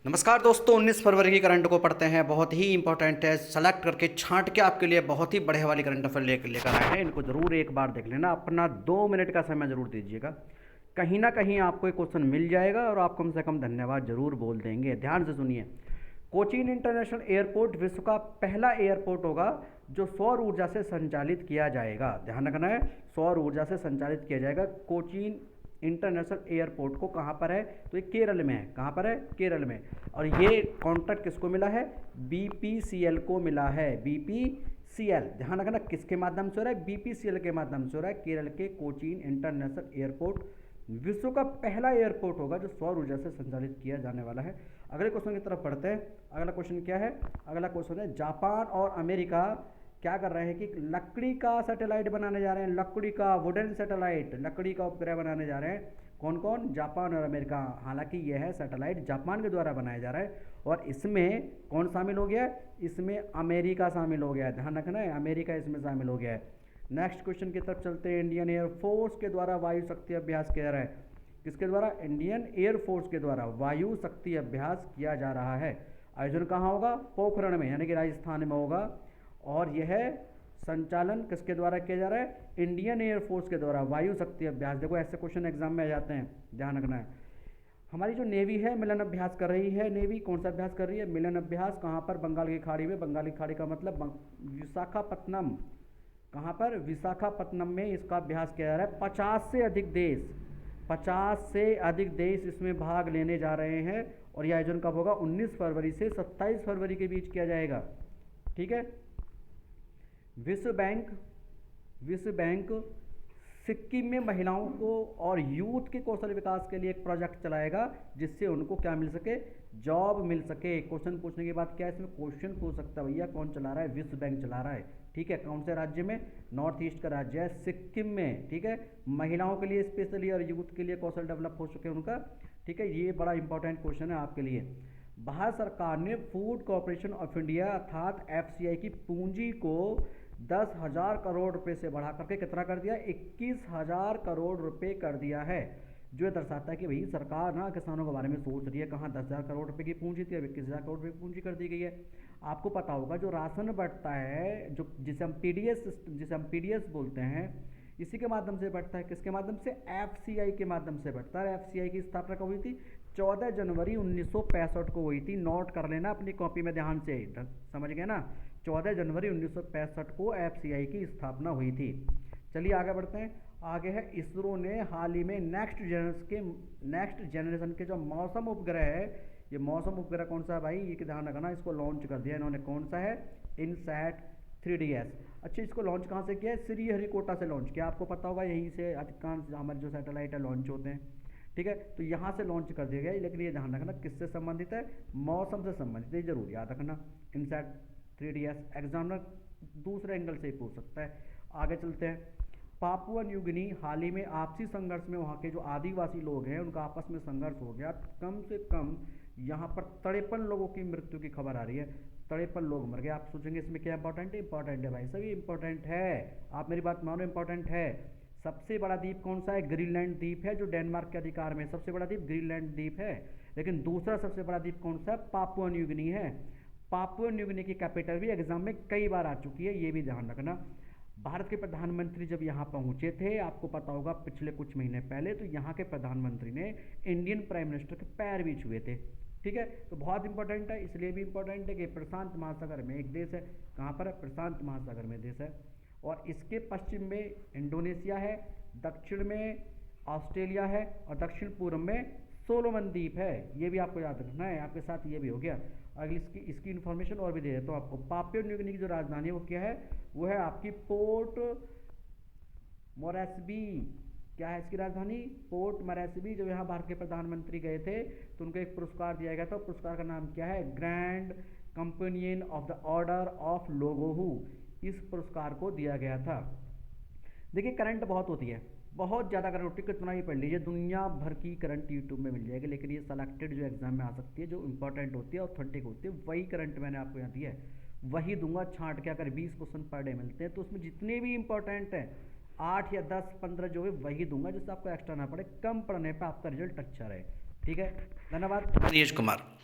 नमस्कार दोस्तों, 19 फरवरी की करंट को पढ़ते हैं। बहुत ही इंपॉर्टेंट है, सेलेक्ट करके छांट के आपके लिए बहुत ही बढ़िया वाली करंट अफेयर लेकर आए हैं। इनको ज़रूर एक बार देख लेना, अपना 2 मिनट का समय ज़रूर दीजिएगा। कहीं ना कहीं आपको एक क्वेश्चन मिल जाएगा और आप कम से कम धन्यवाद जरूर बोल देंगे। ध्यान से सुनिए। कोचीन इंटरनेशनल एयरपोर्ट विश्व का पहला एयरपोर्ट होगा जो सौर ऊर्जा से संचालित किया जाएगा। ध्यान रखना है, सौर ऊर्जा से संचालित किया जाएगा। कोचीन इंटरनेशनल एयरपोर्ट को कहाँ पर है, तो ये केरल में है। कहाँ पर है, केरल में। और ये कॉन्ट्रैक्ट किसको मिला है, बीपीसीएल को मिला है। बीपीसीएल, ध्यान रखना किसके माध्यम से हो रहा है, बीपीसीएल के माध्यम से हो रहा है। केरल के कोचीन इंटरनेशनल एयरपोर्ट विश्व का पहला एयरपोर्ट होगा जो सौर ऊर्जा से संचालित किया जाने वाला है। अगले क्वेश्चन की तरफ बढ़ते हैं। अगला क्वेश्चन क्या है, अगला क्वेश्चन है जापान और अमेरिका क्या कर रहे हैं कि लकड़ी का सैटेलाइट बनाने जा रहे हैं। लकड़ी का वुडन सैटेलाइट, लकड़ी का उपग्रह बनाने जा रहे हैं। कौन कौन, जापान और अमेरिका। हालांकि यह है सैटेलाइट जापान के द्वारा बनाया जा रहा है और इसमें कौन शामिल हो गया है, इसमें अमेरिका शामिल हो गया है। ध्यान रखना है, अमेरिका इसमें शामिल हो गया है। नेक्स्ट क्वेश्चन की तरफ चलते हैं। इंडियन एयरफोर्स के द्वारा वायु शक्ति अभ्यास किया जा रहा है। किसके द्वारा, इंडियन एयरफोर्स के द्वारा वायु शक्ति अभ्यास किया जा रहा है। आयोजन कहाँ होगा, पोखरण में, यानी कि राजस्थान में होगा। और यह संचालन किसके द्वारा किया जा रहा है, इंडियन एयरफोर्स के द्वारा वायु शक्ति अभ्यास। देखो ऐसे क्वेश्चन एग्जाम में आ जाते हैं, ध्यान रखना है। हमारी जो नेवी है मिलन अभ्यास कर रही है। नेवी कौन सा अभ्यास कर रही है, मिलन अभ्यास। कहाँ पर, बंगाल की खाड़ी में। बंगाल की खाड़ी का मतलब विशाखापत्तनम। कहाँ पर, विशाखापत्तनम में इसका अभ्यास किया जा रहा है। 50 से अधिक देश, 50 से अधिक देश इसमें भाग लेने जा रहे हैं। और यह आयोजन कब होगा, 19 फरवरी से 27 फरवरी के बीच किया जाएगा। ठीक है। विश्व बैंक सिक्किम में महिलाओं को और यूथ के कौशल विकास के लिए एक प्रोजेक्ट चलाएगा जिससे उनको क्या मिल सके, जॉब मिल सके। क्वेश्चन पूछने के बाद क्या इसमें क्वेश्चन पूछ सकता है, भैया कौन चला रहा है, विश्व बैंक चला रहा है। ठीक है, कौन से राज्य में, नॉर्थ ईस्ट का राज्य है सिक्किम में। ठीक है, महिलाओं के लिए स्पेशली और यूथ के लिए कौशल डेवलप हो चुके हैं उनका। ठीक है, ये बड़ा इंपॉर्टेंट क्वेश्चन है आपके लिए। भारत सरकार ने फूड कॉर्पोरेशन ऑफ इंडिया अर्थात एफसीआई की पूंजी को 10,000 करोड़ रुपए से बढ़ा करके कितना कर दिया, 21,000 करोड़ रुपए कर दिया है। जो ये दर्शाता है कि भाई सरकार ना किसानों के बारे में सोच रही है। कहाँ 10,000 करोड़ रुपए की पूंजी थी, अब 21,000 करोड़ रुपए की पूंजी कर दी गई है। आपको पता होगा जो राशन बढ़ता है, जो जिसे हम पीडीएस बोलते हैं, इसी के माध्यम से बढ़ता है। किसके माध्यम से, एफसीआई के माध्यम से बढ़ता है। एफसीआई की स्थापना कब हुई थी, 14 जनवरी 1965 को हुई थी। नोट कर लेना अपनी कॉपी में ध्यान से, समझ गए ना। 14 जनवरी 1965 को एफसीआई की स्थापना हुई थी। चलिए आगे बढ़ते हैं। आगे है इसरो ने हाल ही में नेक्स्ट जनरेशन के जो मौसम उपग्रह है, ये मौसम उपग्रह कौन सा है भाई, ये ध्यान रखना, इसको लॉन्च कर दिया इन्होंने। कौन सा है, इनसैट 3DS। अच्छा, इसको लॉन्च कहाँ से किया है, श्रीहरिकोटा से लॉन्च किया। आपको पता होगा यहीं से अधिकांश हमारे जो सैटेलाइट है लॉन्च होते हैं। ठीक है, तो यहाँ से लॉन्च कर दिया गया। लेकिन ये ध्यान रखना किससे संबंधित है, मौसम से संबंधित है, जरूर याद रखना। इनसैट 3DS एग्जामिनर दूसरे एंगल से ही पूछ सकता है। आगे चलते हैं। पापुआ न्यू गिनी हाल ही में आपसी संघर्ष में वहाँ के जो आदिवासी लोग हैं उनका आपस में संघर्ष हो गया। कम से कम यहाँ पर 53 लोगों की मृत्यु की खबर आ रही है। 53 लोग मर गए। आप सोचेंगे इसमें क्या इंपॉर्टेंट है, इंपॉर्टेंट है भाई, सभी इंपॉर्टेंट है। आप मेरी बात मानो, इंपॉर्टेंट है। सबसे बड़ा द्वीप कौन सा है, ग्रीनलैंड द्वीप है, जो डेनमार्क के अधिकार में। सबसे बड़ा द्वीप ग्रीनलैंड द्वीप है। लेकिन दूसरा सबसे बड़ा द्वीप कौन सा है, पापुआ न्यू गिनी है। पापुआ न्यू गिनी की कैपिटल भी एग्जाम में कई बार आ चुकी है, ये भी ध्यान रखना। भारत के प्रधानमंत्री जब यहाँ पहुँचे थे, आपको पता होगा पिछले कुछ महीने पहले, तो यहाँ के प्रधानमंत्री ने इंडियन प्राइम मिनिस्टर के पैर भी छुए थे। ठीक है, तो बहुत इंपॉर्टेंट है। इसलिए भी इंपॉर्टेंट है कि प्रशांत महासागर में एक देश है। कहाँ पर है, प्रशांत महासागर में देश है। और इसके पश्चिम में इंडोनेशिया है, दक्षिण में ऑस्ट्रेलिया है और दक्षिण पूर्व में सोलोमन द्वीप है। ये भी आपको याद रखना है। आपके साथ ये भी हो गया। अगली इसकी इन्फॉर्मेशन और भी दे देता हूँ आपको। पापुआ न्यू गिनी की जो राजधानी है वो क्या है, वो है आपकी पोर्ट मोरेस्बी। क्या है इसकी राजधानी, पोर्ट मोरेस्बी। जब यहाँ भारत के प्रधानमंत्री गए थे तो उनको एक पुरस्कार दिया गया था। पुरस्कार का नाम क्या है, grand companion of the order of लोगोहू। इस पुरस्कार को दिया गया था। देखिए करंट बहुत होती है, बहुत ज़्यादा करंट होती है, कितना ही पढ़ लीजिए। दुनिया भर की करंट यूट्यूब में मिल जाएगी। लेकिन ये सेलेक्टेड जो एग्जाम में आ सकती है, जो इंपॉर्टेंट होती है, ऑथेंटिक होती है, वही करंट मैंने आपको यहाँ दिया है, वही दूंगा छांट के। अगर 20 क्वेश्चन पर डे मिलते हैं तो उसमें जितने भी इंपॉर्टेंट हैं 8 या 10 15 जो है वही दूंगा, जिससे आपको एक्स्ट्रा ना पड़े, कम पढ़ने पर आपका रिजल्ट अच्छा रहे। ठीक है, धन्यवाद। नीरज कुमार।